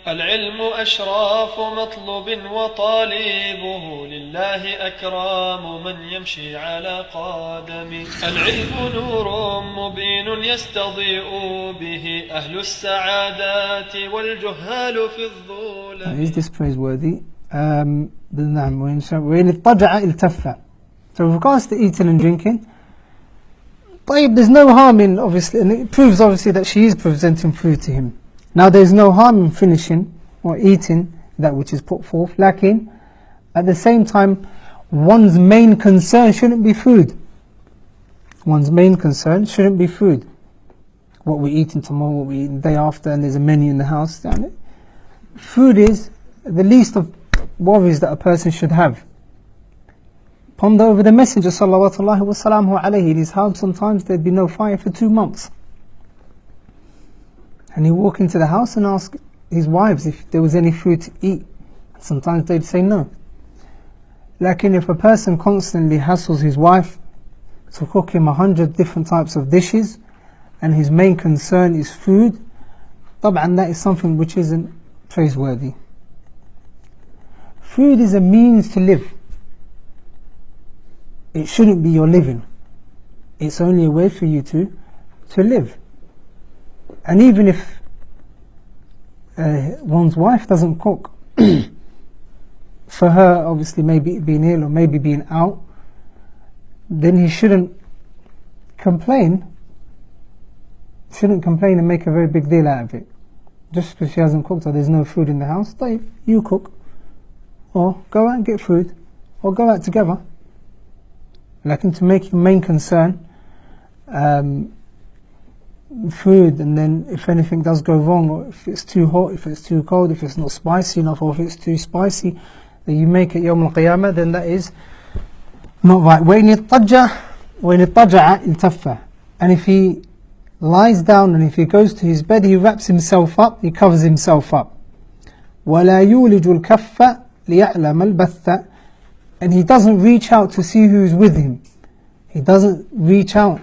العلم أشراف مطلوب وطالبه لله أكرام من يمشي على قدمه. العلم نور مبين يستضيء به أهل السعادات والجهال في الظلم. Is this praiseworthy? وإن اضطجع التف. So with regards to eating and drinking, there's no harm in, obviously, and it proves obviously that she is presenting food to him. Now there's no harm in finishing or eating that which is put forth, lacking. At the same time, one's main concern shouldn't be food. One's main concern shouldn't be food. What we're eating tomorrow, what we eat the day after, and there's a menu in the house. Food is the least of worries that a person should have. Ponder over the Messenger sallallahu wasallam alayhi, in his house sometimes there'd be no fire for 2 months. And he'd walk into the house and ask his wives if there was any food to eat. Sometimes they'd say no. Like if a person constantly hassles his wife to cook him 100 different types of dishes, and his main concern is food, طبعا that is something which isn't praiseworthy. Food is a means to live. It shouldn't be your living. It's only a way for you to live. And even if one's wife doesn't cook, for her obviously maybe being ill or maybe being out, then he shouldn't complain and make a very big deal out of it. Just because she hasn't cooked or there's no food in the house, you cook, or go out and get food, or go out together. Like to make your main concern food, and then if anything does go wrong, or if it's too hot, if it's too cold, if it's not spicy enough, or if it's too spicy, that you make it Yawm al-Qiyamah, then that is not right. وَإِنِ اضْطَجَعَ الْتَفَّ. And if he lies down and if he goes to his bed, he wraps himself up, he covers himself up. وَلَا يُولِجُ الْكَفَّ لِيَعْلَمَ الْبَثَّ. And he doesn't reach out to see who's with him. He doesn't reach out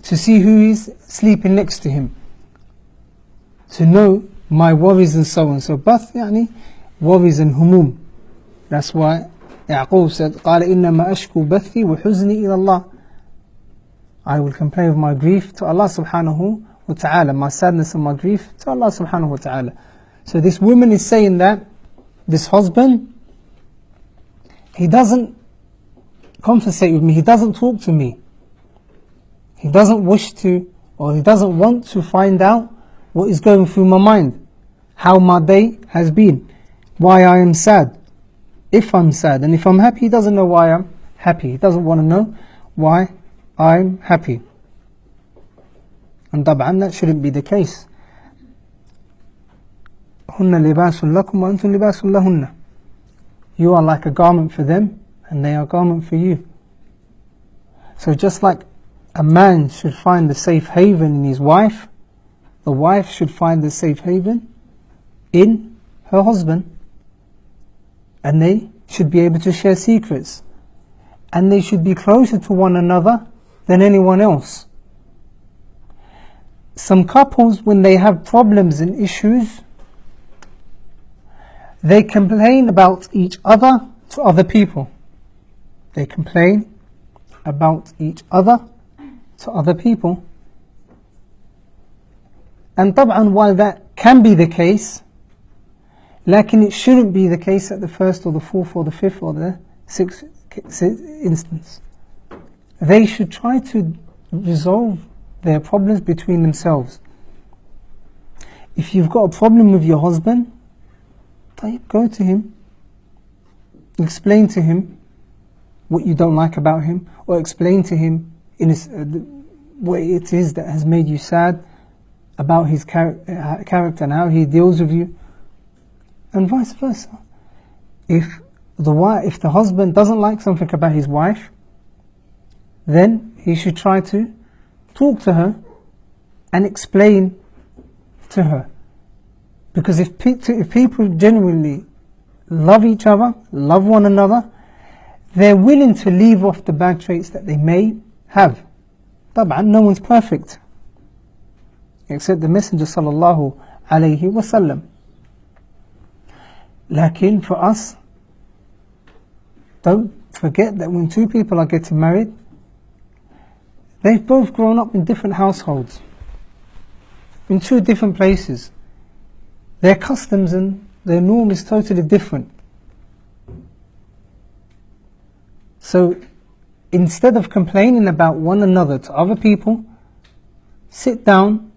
to see who is sleeping next to him, to know my worries and so on. So bath يعني worries and humum. That's why Yaqub said قال إنما أشكو بثي وحزني إلى الله. I will complain of my grief to Allah subhanahu wa ta'ala, my sadness and my grief to Allah subhanahu wa ta'ala. So this woman is saying that this husband, he doesn't conversate with me, he doesn't talk to me. He doesn't wish to, or he doesn't want to find out what is going through my mind, how my day has been, why I am sad, if I'm sad, and if I'm happy, he doesn't know why I'm happy. He doesn't want to know why I'm happy. And طبعا that shouldn't be the case. هن لباس لكم وأنتم لباس لهن. You are like a garment for them, and they are a garment for you. So just like a man should find a safe haven in his wife, the wife should find a safe haven in her husband. And they should be able to share secrets. And they should be closer to one another than anyone else. Some couples, when they have problems and issues, they complain about each other to other people. They complain about each other to other people. And طبعا while that can be the case, لكن it shouldn't be the case at the first or the fourth or the fifth or the sixth instance. They should try to resolve their problems between themselves. If you've got a problem with your husband, go to him, explain to him what you don't like about him, or explain to him what it is that has made you sad about his character and how he deals with you, and vice versa. If the husband doesn't like something about his wife, then he should try to talk to her and explain to her. Because if people genuinely love each other, love one another, they're willing to leave off the bad traits that they may have. طبعا no one's perfect except the Messenger sallallahu alayhi wasallam. Lakin for us, don't forget that when two people are getting married, they've both grown up in different households, in two different places. Their customs and their norm is totally different. So instead of complaining about one another to other people, sit down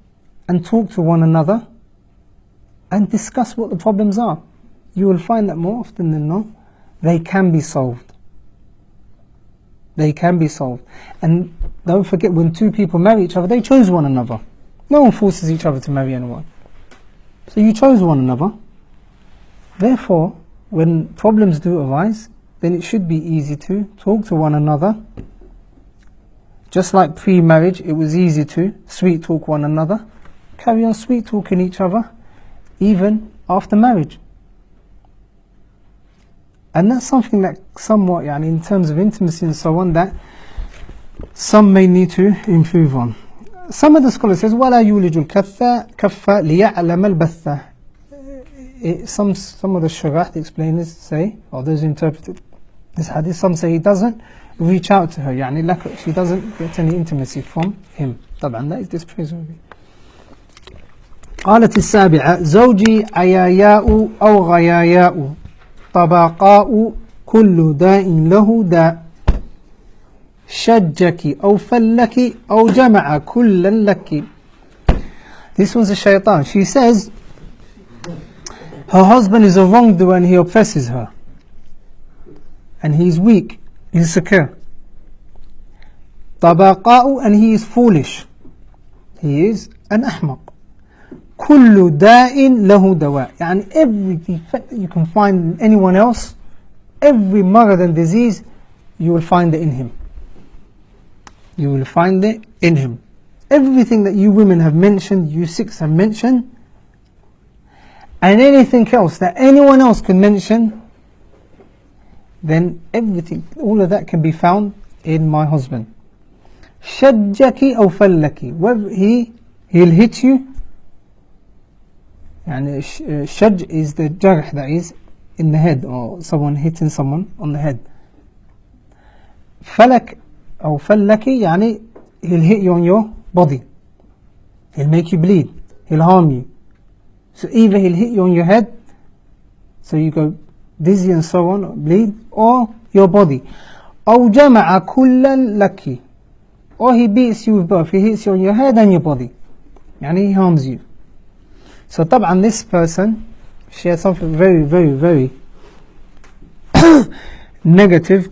and talk to one another and discuss what the problems are. You will find that more often than not, they can be solved. They can be solved. And don't forget, when two people marry each other, they chose one another. No one forces each other to marry anyone. So you chose one another. Therefore, when problems do arise, then it should be easy to talk to one another. Just like pre-marriage, it was easy to sweet talk one another. Carry on sweet talking each other, even after marriage. And that's something that somewhat, in terms of intimacy and so on, that some may need to improve on. Some of the scholars says, وَلَا يُولِجُ الْكَفَّ لِيَعْلَمَ الْبَثَّ. Some of the shurah, the explainers say, or those who interpreted this hadith, some say he doesn't reach out to her, she doesn't get any intimacy from him. طبعا that is dispraiseworthy. قالت السابعة زوجي عياياء أو غياياء طبقاء كل داء له داء شجك أو فلك أو جمع كلا لك. This was a shaitan. She says her husband is a wrongdoer and he oppresses her, and he is weak, insecure. طبقاء, and he is foolish, he is an ahmaq. كل داء له دواء, every defect that you can find in anyone else, every marad and disease, you will find it in him. You will find it in him. Everything that you women have mentioned, you six have mentioned, and anything else that anyone else can mention, then everything, all of that can be found in my husband. شجك أو فلك, whether he'll hit you. Shaj is the jarh, that is in the head, or someone hitting someone on the head. Falak or fallaki, he'll hit you on your body, he'll make you bleed, he'll harm you. So either he'll hit you on your head, so you go dizzy and so on, or bleed, or your body. أو جمع كلا لك, or he beats you with both, he hits you on your head and your body, he harms you. So طبعا this person, she has something very, very, very negative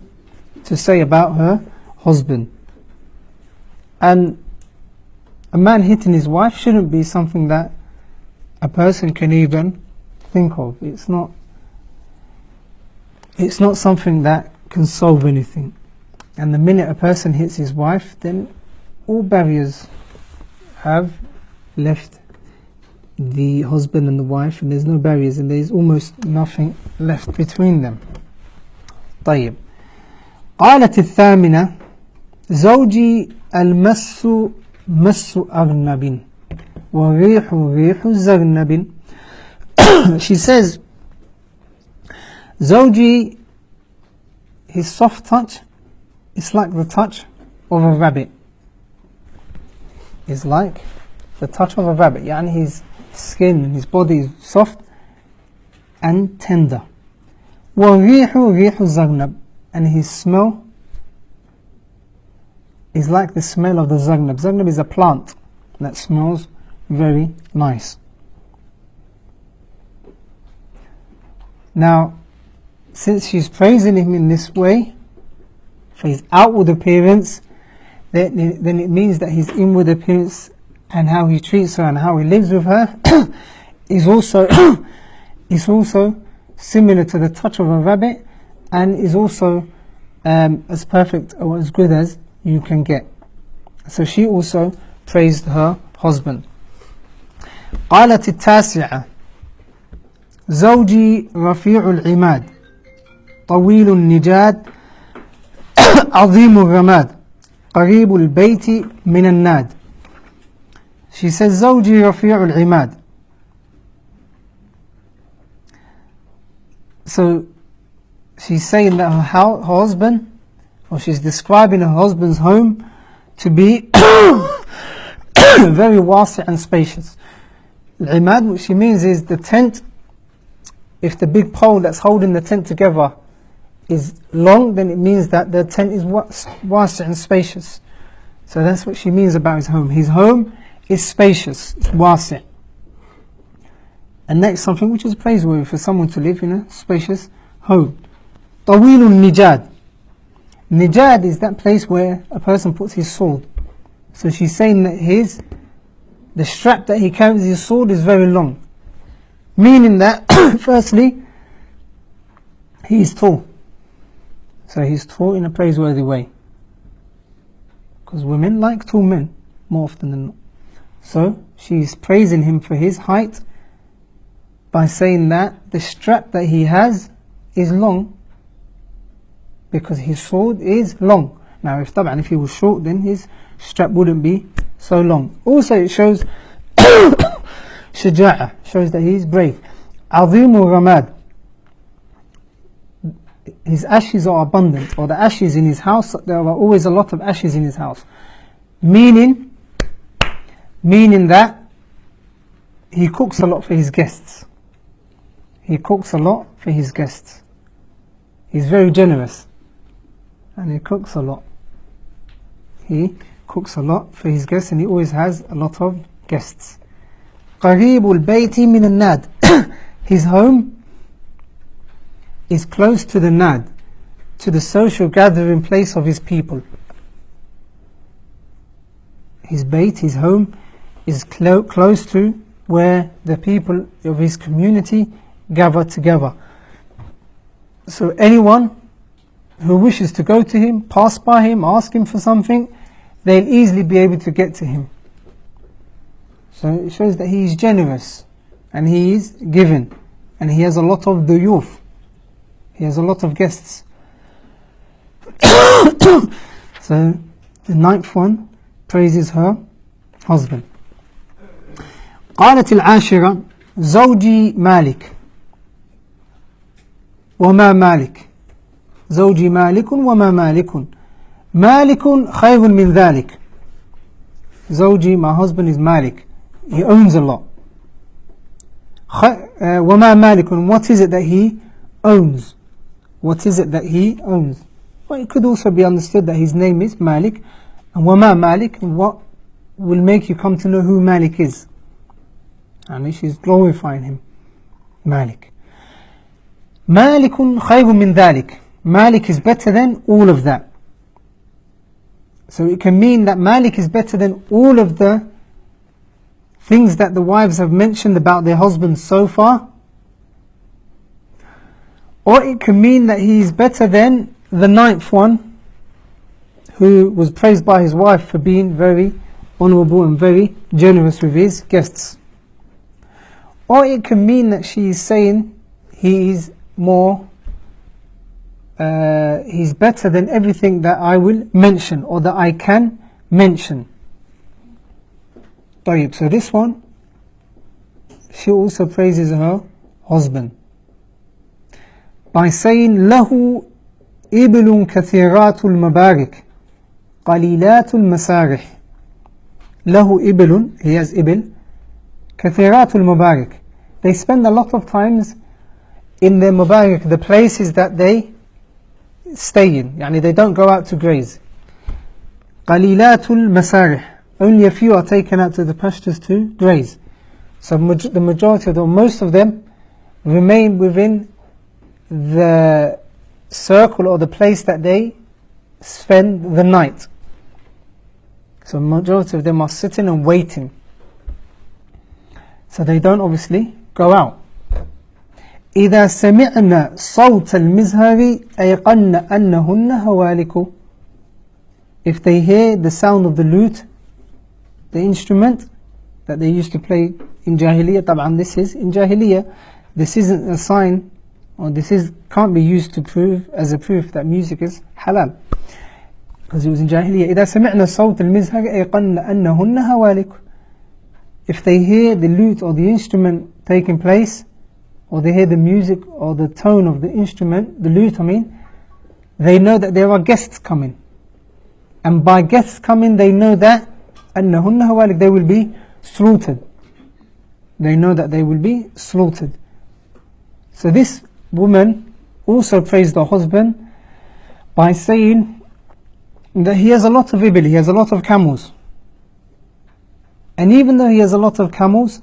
to say about her husband. And a man hitting his wife shouldn't be something that a person can even think of. It's not something that can solve anything. And the minute a person hits his wife, then all barriers have left the husband and the wife, and there's no barriers, and there's almost nothing left between them. طيب. قالت الثامنة زوجي المس مس أغنب وريح ريح زرنب. She says, زوجي, his soft touch is like the touch of a rabbit. It's like the touch of a rabbit. His skin and his body is soft and tender. وَرِيحُ رِيحُ الزَّرْنَبِ, and his smell is like the smell of the zarnab. Zarnab is a plant that smells very nice. Now, since she's praising him in this way, for his outward appearance, then it means that his inward appearance and how he treats her and how he lives with her is also similar to the touch of a rabbit, and is also as perfect or as good as you can get. So she also praised her husband. قالت التاسعة زوجي رفيع العماد طويل النجاد عظيم الرماد قريب البيت من الناد. She says, زوجي رفيع العماد. So she's saying that her husband, or she's describing her husband's home to be very wasi' and spacious. Al-imad, what she means is the tent, if the big pole that's holding the tent together is long, then it means that the tent is wasi' and spacious. So that's what she means about his home. His home is spacious, it's wasi'. And next, something which is praiseworthy for someone to live in a spacious home. Tawilun nijad. Nijad is that place where a person puts his sword. So she's saying that the strap that he carries his sword is very long. Meaning that, firstly, he is tall. So he's tall in a praiseworthy way. Because women like tall men more often than not. So she's praising him for his height by saying that the strap that he has is long because his sword is long. Now if he was short, then his strap wouldn't be so long. Also it shows shaja'a, shows that he is brave. Azimu ramad, his ashes are abundant, or the ashes in his house, there are always a lot of ashes in his house. Meaning that he cooks a lot for his guests. He cooks a lot for his guests. He's very generous. And he cooks a lot. He cooks a lot for his guests, and he always has a lot of guests. Qareebul bayti min an-nad. His home is close to the nad, to the social gathering place of his people. His bayt, his home, is close to where the people of his community gather together. So anyone who wishes to go to him, pass by him, ask him for something, they'll easily be able to get to him. So it shows that he is generous and he is giving, and he has a lot of duyuf. He has a lot of guests. So the ninth one praises her husband. قالت العاشرة زوجي مالك وما مالك زوجي مالك وما مالك مالك خير من ذلك. زوجي, my husband, is Malik. He owns a lot. وما مالك, what is it that he owns? What is it that he owns? Well, it could also be understood that his name is Malik. And وما مالك, what will make you come to know who Malik is? And she's glorifying him. Malik. مالك خير من ذلك. Malik is better than all of that. So it can mean that Malik is better than all of the things that the wives have mentioned about their husbands so far. Or it can mean that he is better than the ninth one, who was praised by his wife for being very honourable and very generous with his guests. Or it can mean that she is saying he is more, he's better than everything that I will mention or that I can mention. So this one, she also praises her husband by saying له إبل كثيرات المبارك قليلات المسارح. له إبل, he has إبل, كثيرات المبارك. They spend a lot of times in the Mubarak, the places that they stay in. Yani they don't go out to graze. قليلات المسارح, only a few are taken out to the pastures to graze. So the majority of them, most of them, remain within the circle or the place that they spend the night. So majority of them are sitting and waiting. So they don't obviously go out. إذا سمعنا صوت المزهر أيقن أنهن هوالك. If they hear the sound of the lute, the instrument that they used to play in Jahiliyyah, طبعا this is in Jahiliyyah, this isn't a sign, or can't be used to prove as a proof that music is halal, because it was in Jahiliyyah. إذا سمعنا صوت المزهر أيقن أنهن هوالك. If they hear the lute or the instrument taking place, or they hear the music or the tone of the instrument, the lute they know that there are guests coming. And by guests coming, they know that أَنَّهُنَّ هَوَالِكَ, they will be slaughtered. They know that they will be slaughtered. So this woman also praised her husband by saying that he has a lot of ibil, he has a lot of camels. And even though he has a lot of camels,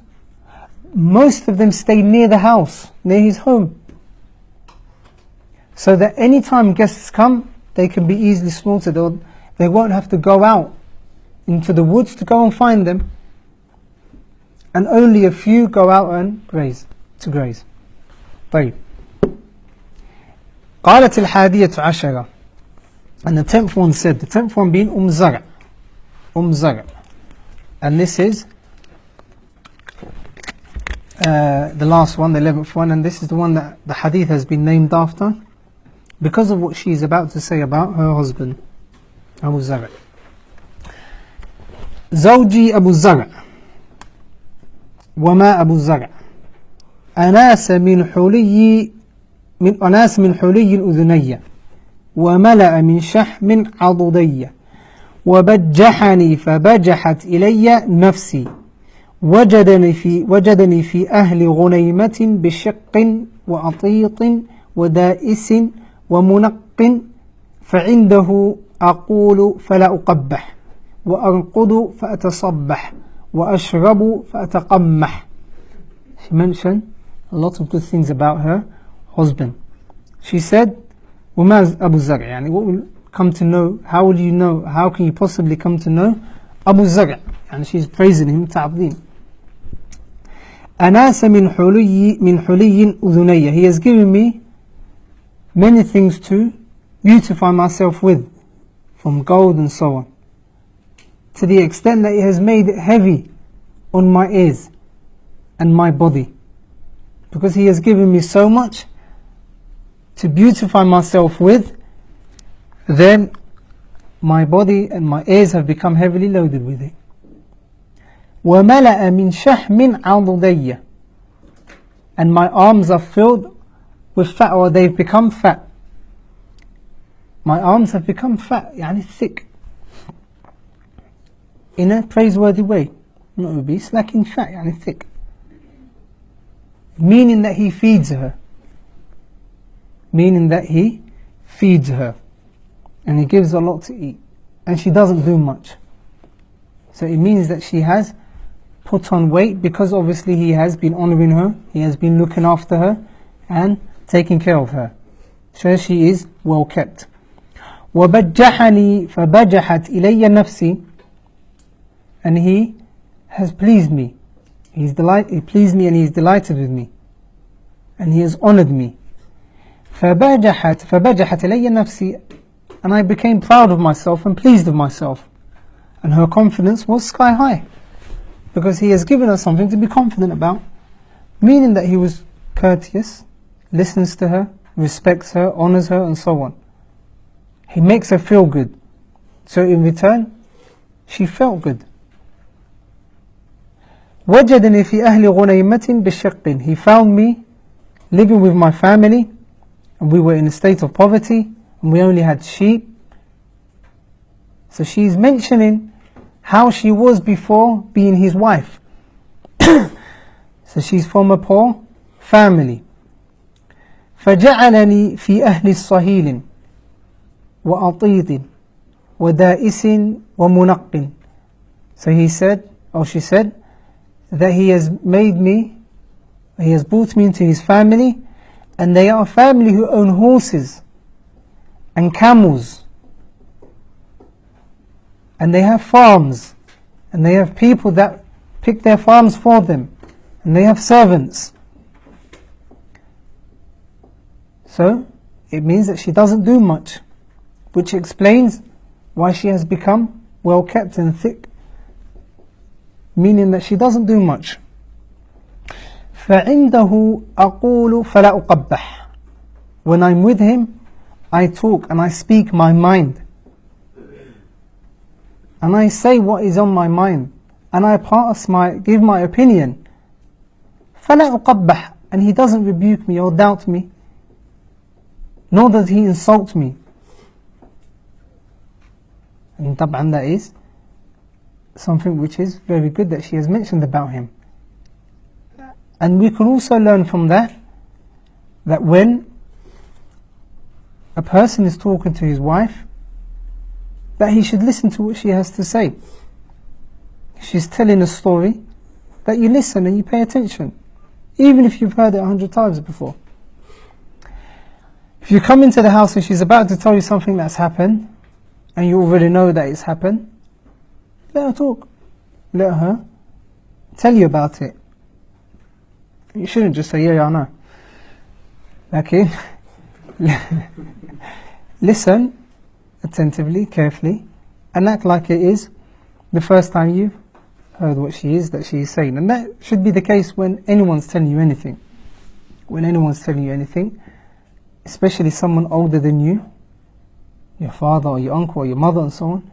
most of them stay near the house, near his home. So that any time guests come, they can be easily slaughtered, or they won't have to go out into the woods to go and find them. And only a few go out and graze, to graze. طيب. قالت الحادية عشرة, and the 10th one said, the 10th one being Zar'a. Zar'a. And this is the last one, the 11th one, and this is the one that the hadith has been named after because of what she is about to say about her husband, Abu Zar. زوجي أبو الزرع وما أبو الزرع أناس من حلي الأذنية وملأ من شحم عضدي وبجحني فبجحت إلي نفسي وجدني في أهل غنيمة بشق وأطيط ودائس ومنق فعنده أقول فلا أقبح وأرقد فأتصبح وأشرب فأتقمح. She mentioned a lot of good things about her husband. She said, وما أبو زرع, يعني what will come to know, how will you know, how can you possibly come to know Abu Zar? And she's praising him تعظيم. أناس من حلي أذني, he has given me many things to beautify myself with, from gold and so on, to the extent that it has made it heavy on my ears and my body, because he has given me so much to beautify myself with, then my body and my ears have become heavily loaded with it. وَمَلَأَ مِنْ شَحْمٍ عَضُدَيَّ, and my arms are filled with fat, or they've become fat. My arms have become fat, يعني thick, in a praiseworthy way, not obese, like in fat, يعني thick, meaning that he feeds her, and he gives a lot to eat, and she doesn't do much. So it means that she has put on weight, because obviously he has been honoring her, he has been looking after her and taking care of her, so she is well kept. وَبَجَّحَنِي فَبَجَحَتْ إِلَيَّ نَفْسِي, and he has pleased me, he pleased me and he is delighted with me, and he has honored me. فَبَجَحَتْ إِلَيَّ نَفْسِي, and I became proud of myself and pleased with myself, and her confidence was sky high, because he has given her something to be confident about, meaning that he was courteous, listens to her, respects her, honors her, and so on. He makes her feel good, so in return she felt good. وجدني في أهل غنيمة بشق, he found me living with my family, and we were in a state of poverty, and we only had sheep. So she's mentioning how she was before being his wife. So she's from a poor family. فجعلني في أهل الصهيل وأطيط ودائس ومنق. So he said, or she said, that he has brought me into his family, and they are a family who own horses and camels, and they have farms, and they have people that pick their farms for them, and they have servants. So it means that she doesn't do much, which explains why she has become well kept and thick, meaning that she doesn't do much. فعنده أقول فلا أقبح, when I'm with him I talk and I speak my mind, and I say what is on my mind, and I give my opinion. فلا أقبح, and he doesn't rebuke me or doubt me, nor does he insult me. And طبعا that is something which is very good that she has mentioned about him. And we can also learn from that when a person is talking to his wife, that he should listen to what she has to say. She's telling a story, that you listen and you pay attention, even if you've heard it 100 times before. If you come into the house and she's about to tell you something that's happened, and you already know that it's happened, let her talk. Let her tell you about it. You shouldn't just say, yeah, I know. Okay? Listen attentively, carefully, and act like it is the first time you've heard what she is saying. And that should be the case when anyone's telling you anything. When anyone's telling you anything, especially someone older than you, your father or your uncle or your mother and so on,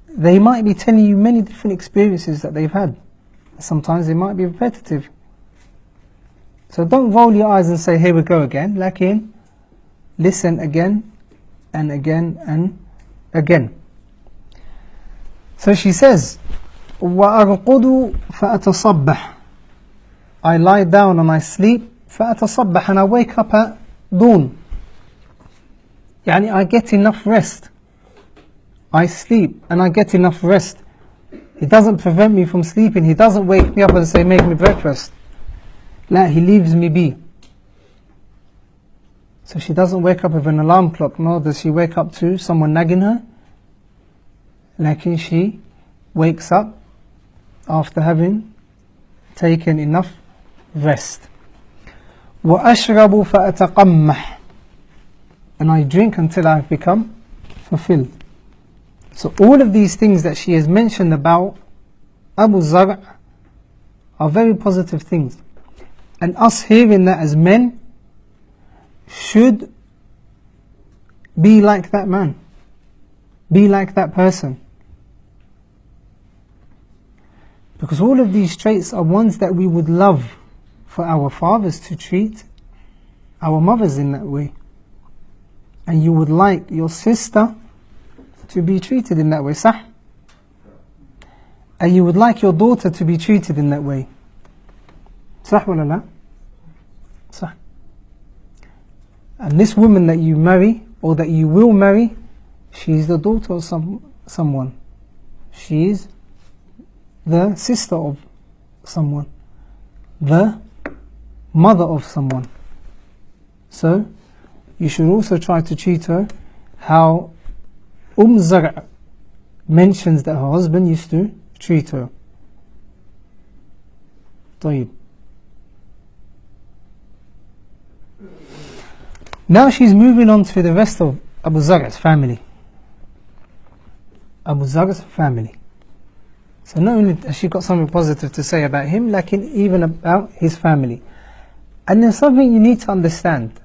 they might be telling you many different experiences that they've had. Sometimes they might be repetitive. So don't roll your eyes and say, here we go again. Lakin, listen again and again and again. So she says, وَأَرْقُدُ فَأَتَصَبَّحْ, I lie down and I sleep, فَأَتَصَبَّحْ, and I wake up at dawn. Yani I get enough rest. I sleep and I get enough rest. He doesn't prevent me from sleeping. He doesn't wake me up and say, make me breakfast. La, he leaves me be. So she doesn't wake up with an alarm clock, nor does she wake up to someone nagging her. Lakin she wakes up after having taken enough rest. وَأَشْرَبُ فَأَتَقَمَّحْ, and I drink until I've become fulfilled. So all of these things that she has mentioned about Abu Zar are very positive things. And us hearing that as men should be like that man. Be like that person. Because all of these traits are ones that we would love for our fathers to treat our mothers in that way. And you would like your sister to be treated in that way, sah? And you would like your daughter to be treated in that way. Sah wala la? Sah. And this woman that you marry, or that you will marry, she is the daughter of someone. She is the sister of someone. The mother of someone. So, you should also try to treat her how Zar'a mentions that her husband used to treat her. طيب. Now she's moving on to the rest of Abu Zar's family. Abu Zar's family. So not only has she got something positive to say about him, like even about his family. And there's something you need to understand.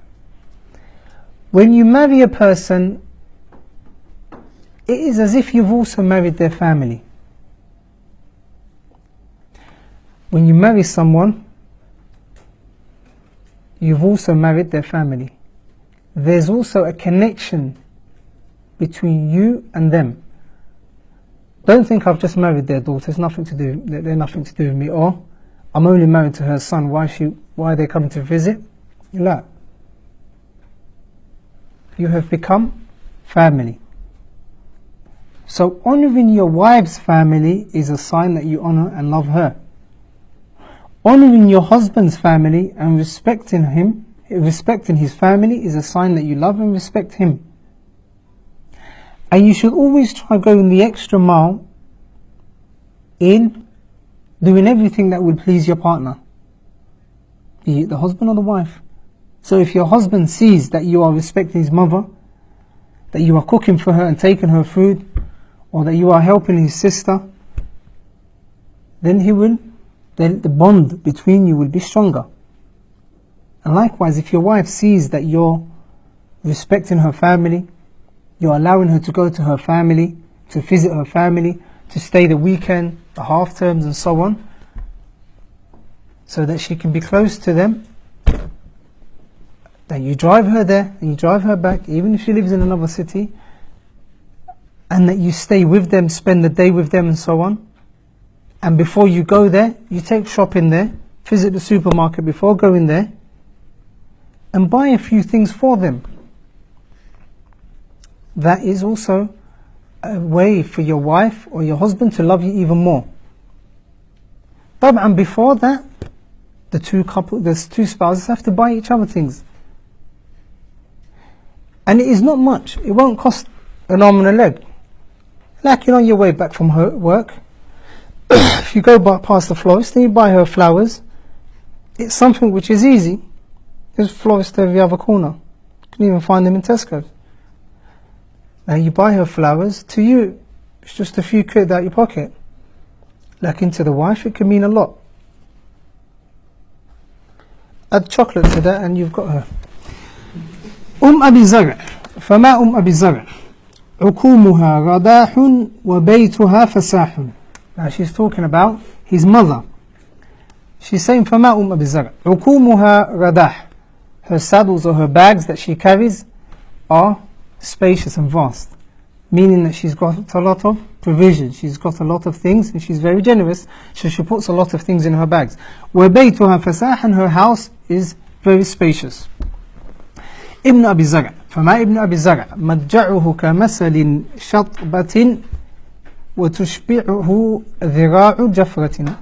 When you marry a person, it is as if you've also married their family. When you marry someone, you've also married their family. There's also a connection between you and them. Don't think I've just married their daughter, they're nothing to do with me, or I'm only married to her son, why are they coming to visit? La. You have become family. So honoring your wife's family is a sign that you honor and love her. Honoring your husband's family and respecting his family is a sign that you love and respect him. And you should always try going the extra mile in doing everything that will please your partner, be it the husband or the wife. So if your husband sees that you are respecting his mother, that you are cooking for her and taking her food, or that you are helping his sister, then the bond between you will be stronger. And likewise, if your wife sees that you're respecting her family, you're allowing her to go to her family, to visit her family, to stay the weekend, the half terms and so on, so that she can be close to them, that you drive her there and you drive her back, even if she lives in another city, and that you stay with them, spend the day with them and so on. And before you go there, you take shopping there, visit the supermarket before going there, and buy a few things for them. That is also a way for your wife or your husband to love you even more. And before that, the two spouses have to buy each other things. And it is not much. It won't cost an arm and a leg. Like you're on your way back from work, if you go past the florist and you buy her flowers, it's something which is easy. There's florists every other corner. You can even find them in Tesco. Now you buy her flowers, to you it's just a few quid out your pocket. Like into the wife it can mean a lot. Add chocolate to that and you've got her. أبي زرع فما أبي زرع عكومها رداح وبيتها فساح. Now she's talking about his mother. She's saying فما أبي زرع عكومها رداح. Her saddles or her bags that she carries are spacious and vast, meaning that she's got a lot of provision, she's got a lot of things, and she's very generous, so she puts a lot of things in her bags. وبيتها فساح, and her house is very spacious. ابن أبي زرع فما ابن أبي زرع مضجعه كمثل شطبة وتشبعه ذراع جفرة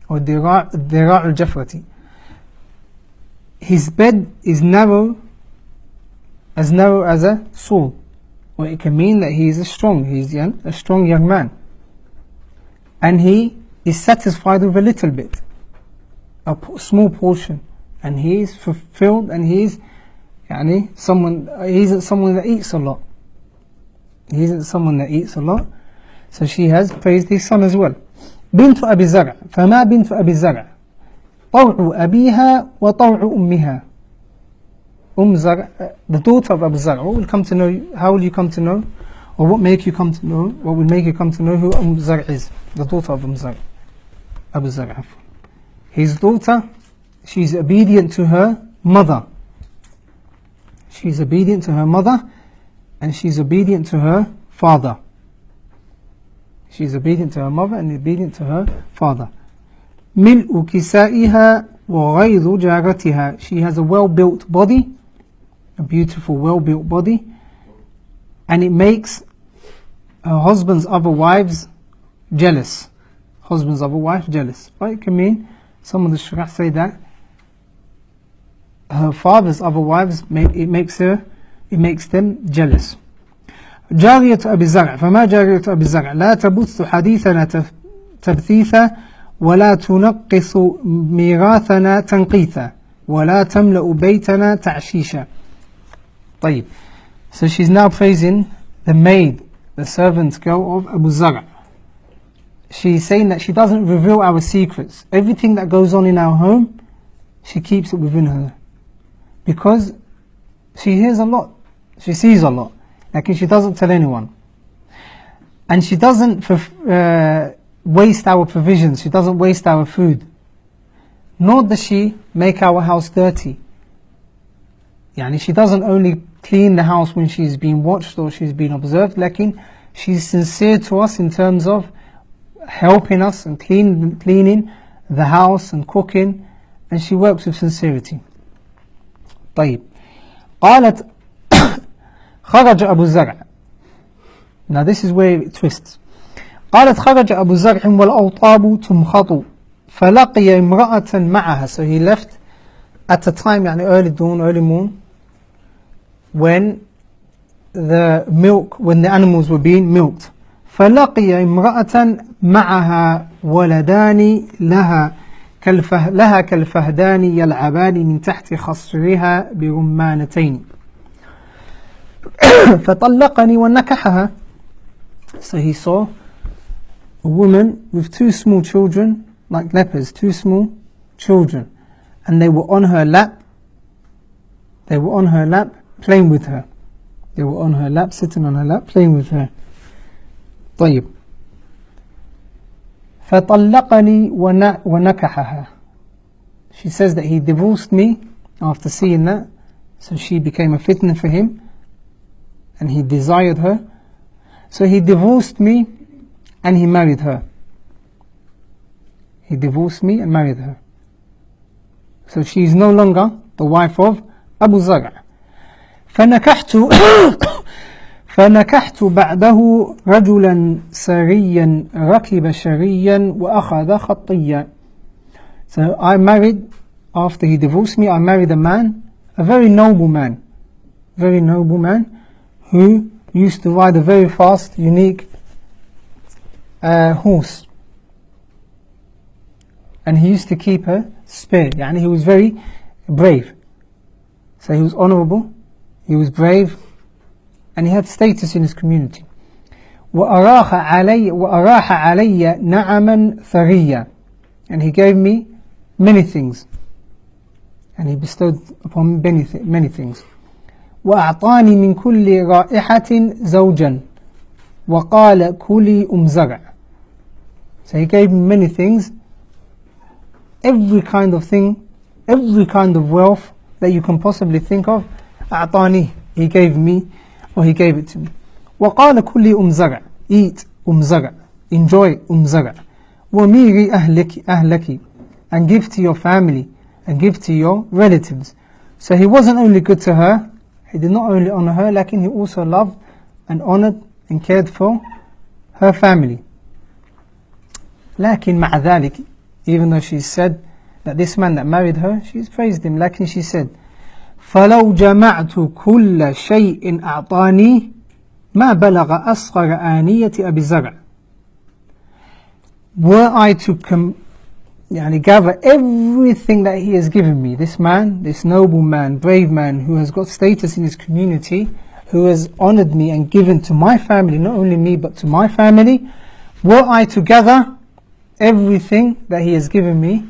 or ذراع الجفرة. His bed is narrow as a saw. Well, it can mean that he's a strong young man, and he is satisfied with a little bit, a small portion, and he is fulfilled, and he isn't someone that eats a lot. He isn't someone that eats a lot. So she has praised his son as well. بنت أبي زرع فما بنت أبي زرع طوع أبيها وطوع أمها. Zar, the daughter of Abu Zar. How will you come to know, or what will make you come to know who Zar is? The daughter of Abu Zar. His daughter, she's obedient to her mother. She's obedient to her mother, and she's obedient to her father. She's obedient to her mother and obedient to her father. ملء كسائها وغيظ جارتها. She has a well-built body, a beautiful, well-built body, and it makes her husband's other wives jealous. Right? It can mean, some of the shurah say that her father's other wives, it makes them jealous. جارية أبي زرع فما جارية أبي زرع لا تبث حديثنا تبثيثا ولا تنقص ميراثنا تنقيثا ولا تملأ بيتنا تعشيشا. طيب. So she's now praising the maid, the servant girl of Abu Zar. She's saying that she doesn't reveal our secrets. Everything that goes on in our home, she keeps it within her. Because she hears a lot, she sees a lot, like she doesn't tell anyone. And she doesn't waste our provisions, she doesn't waste our food. Nor does she make our house dirty. She doesn't only clean the house when she's being watched or she's being observed, lakin she's sincere to us in terms of helping us and cleaning the house and cooking, and she works with sincerity. طيب. قالت خرج أبو زرع. Now this is where it twists. قالت خرج أبو زرع والأوطاب تمخط فلقي امرأة معها. So he left at a time, early dawn, early moon, when the animals were being milked. فلقي امرأة معها ولدان لها كالفهدان يلعبان من تحت خصرها برمانتين فطلقني ونكحها. So he saw a woman with two small children, like lepers, two small children, and they were on her lap. Playing with her. They were on her lap, sitting on her lap, playing with her. طيب. فطلقني ونكحها. she says that he divorced me after seeing that, so she became a fitna for him and he desired her, so he divorced me and he married her. He divorced me and married her, so she is no longer the wife of Abu Zar. فنكحت بعده رجلا سريا ركب شريا وأخذ خطيا. So I married, after he divorced me, I married a man, a very noble man, who used to ride a very fast, unique horse, and he used to keep a spare. Yani he was very brave, so he was honorable, he was brave, and he had status in his community. وأراح علي نعما ثريا, and he gave me many things, and he bestowed upon me many things. وأعطاني من كل رائحة زوجا وقال كلي زرع. So he gave me many things, every kind of thing, every kind of wealth that you can possibly think of. أعطاني, he gave me, or he gave it to me. وقال كلي زرع, eat زرع, enjoy زرع. وميري أهلك, and give to your family, and give to your relatives. So he wasn't only good to her, he did not only honor her, lakin he also loved and honored and cared for her family. لكن مع ذلك, even though she said that this man that married her, she's praised him, lakin she said, فلو جمعت كل شيء أعطاني ما بلغ أصغر آنية أبي زرع. Were I to gather everything that he has given me, this man, this noble man, brave man, who has got status in his community, who has honored me and given to my family, not only me but to my family, were I to gather everything that he has given me,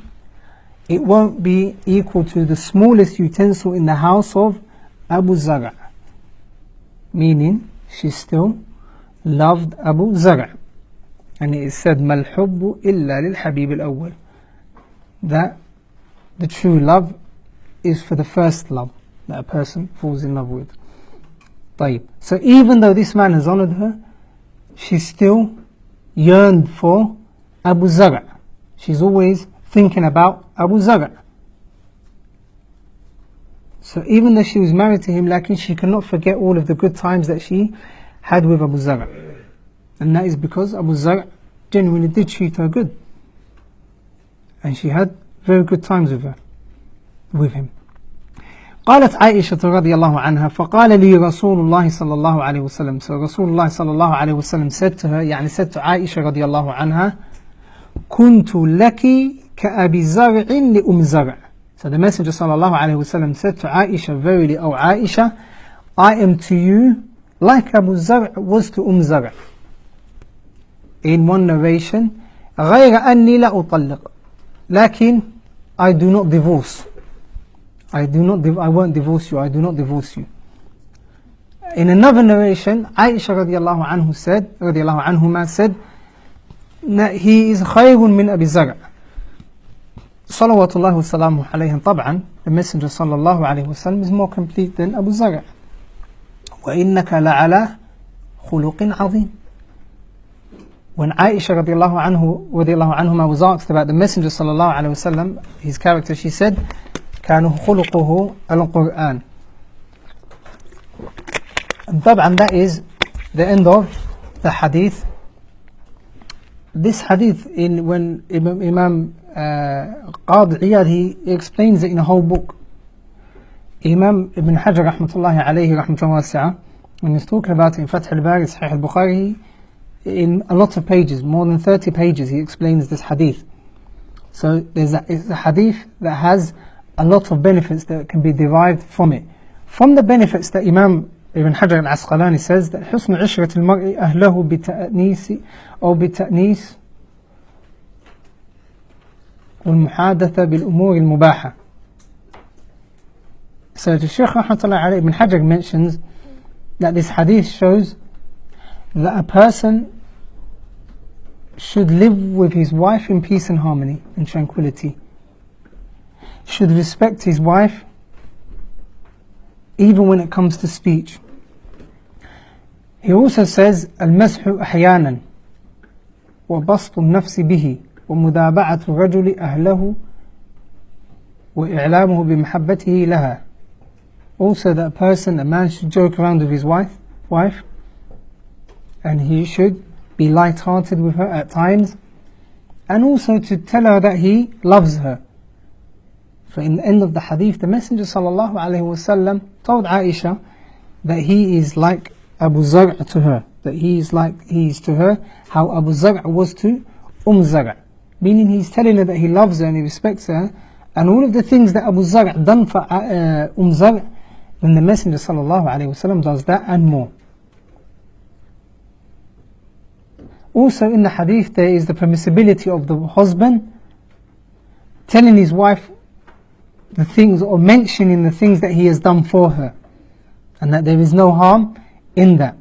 it won't be equal to the smallest utensil in the house of Abu Zar. Meaning, she still loved Abu Zar. And it is said, مَا الْحُبُّ إِلَّا لِلْحَبِيبِ الْأَوَّلِ, that the true love is for the first love that a person falls in love with. طيب. So even though this man has honored her, she still yearned for Abu Zar. She's always thinking about Abu Zar. So even though she was married to him, lakin she cannot forget all of the good times that she had with Abu Zar. And that is because Abu Zar genuinely did treat her good, and she had very good times with him. قالت عائشة رضي الله عنها فقال لي رسول الله صلى الله عليه وسلم. So Rasulullah صلى الله عليه وسلم said to her, said to Aisha رضي الله عنها, كنت لك كأبي زرع لأم زرع. So the Messenger صلى الله عليه وسلم said to Aisha, verily, O Aisha, I am to you like Abu Zar was to Zar. In one narration, غير أني لا أطلق, لكن I do not divorce. I won't divorce you. I do not divorce you. In another narration, Aisha radiallahu anhuma said that he is خير من أبي زرع. صلوات الله وسلامه عليه. طبعا the Messenger صلى الله عليه وسلم is more complete than Abu Zar. وإنك لعلى خلق عظيم. When Aisha radiallahu anhuma was asked about the Messenger sallallahu alaihi wasallam, his character, she said, كان خلقه القرآن. And طبعا that is the end of the hadith. This hadith, when Imam Qadi Iyad, he explains it in a whole book. Imam Ibn Hajar rahmatullahi alayhi rahmatullahi wasi'ah, when he's talking about it in Fath al-Bari, Sahih al-Bukhari, in a lot of pages, more than 30 pages, he explains this hadith. So it's a hadith that has a lot of benefits that can be derived from it. From the benefits that Imam Ibn Hajar al-Asqalani says, that حسن عشرة المرء أهله بتأنيس أو بتأنيس والمحادثة بالأمور المباحة. So the Shaykh rahmatullahi alayhi, Ibn Hajar mentions that this hadith shows that a person should live with his wife in peace and harmony and tranquility. should respect his wife even when it comes to speech. He also says المسح أحيانا وبسط النفس به ومدابعة الرجل أهله وإعلامه بمحبته لها. Also that a man should joke around with his wife and he should be light-hearted with her at times, and also to tell her that he loves her. For in the end of the hadith, the Messenger sallallahu alaihi wasallam told Aisha that he is like Abu Zar to her, that he is to her how Abu Zar was to Zar, meaning he's telling her that he loves her and he respects her, and all of the things that Abu Zar done for Zar, then the Messenger sallallahu alaihi wasallam does that and more. Also in the hadith there is the permissibility of the husband telling his wife the things or mentioning the things that he has done for her, and that there is no harm in that,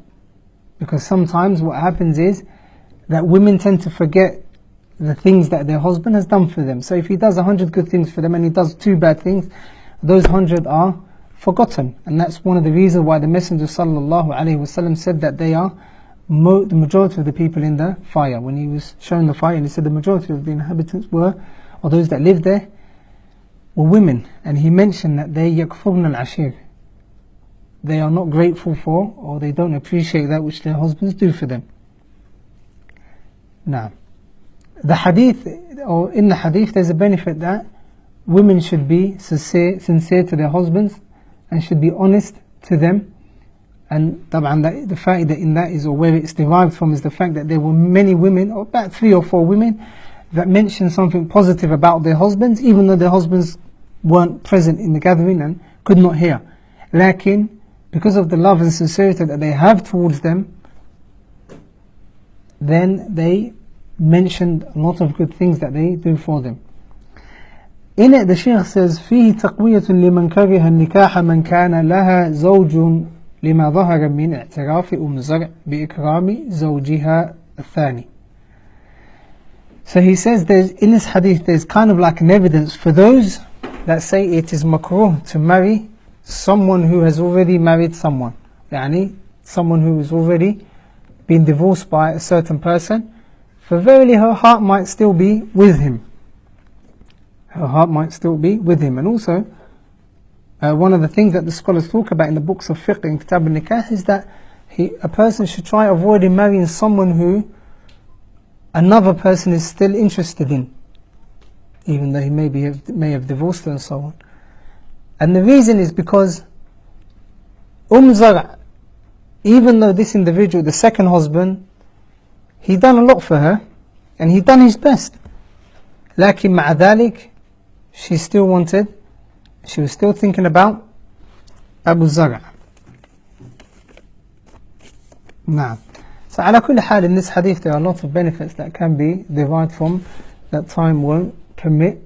because sometimes what happens is that women tend to forget the things that their husband has done for them. So if he does 100 good things for them and he does 2 bad things, those 100 are forgotten, and that's one of the reasons why the Messenger sallallahu alaihi wasallam said that they are the majority of the people in the fire. When he was shown the fire, and he said the majority of the inhabitants or those that lived there, were women, and he mentioned that they yakfurna al-ashir, they are not grateful for, or they don't appreciate that which their husbands do for them. Now, the hadith, or in the hadith, there's a benefit that women should be sincere to their husbands and should be honest to them. And the fact that in that is, or where it's derived from, is the fact that there were many women, or about 3 or 4 women, that mentioned something positive about their husbands, even though their husbands weren't present in the gathering and could not hear. Lakin, because of the love and sincerity that they have towards them, then they mentioned a lot of good things that they do for them. In it, the Shaykh says, فيه تقوية لمن كره النكاح من كان لها زوج لما ظهر من اعتراف زرع بإكرام زوجها الثاني. So he says, in this hadith, there's kind of like an evidence for those that say it is makruh to marry someone who has already married someone. Yani, someone who has already been divorced by a certain person. For verily her heart might still be with him. Her heart might still be with him. And also, one of the things that the scholars talk about in the books of fiqh and kitab al-nikah is that a person should try avoiding marrying someone who another person is still interested in, even though he may have divorced her and so on. And the reason is because Zar'a, even though this individual, the second husband, he done a lot for her and he done his best, lakin ma'a dhalik, she was still thinking about Abu Zar. Now, so ala kulli hal, in this hadith there are lots of benefits that can be derived from, that time won't permit.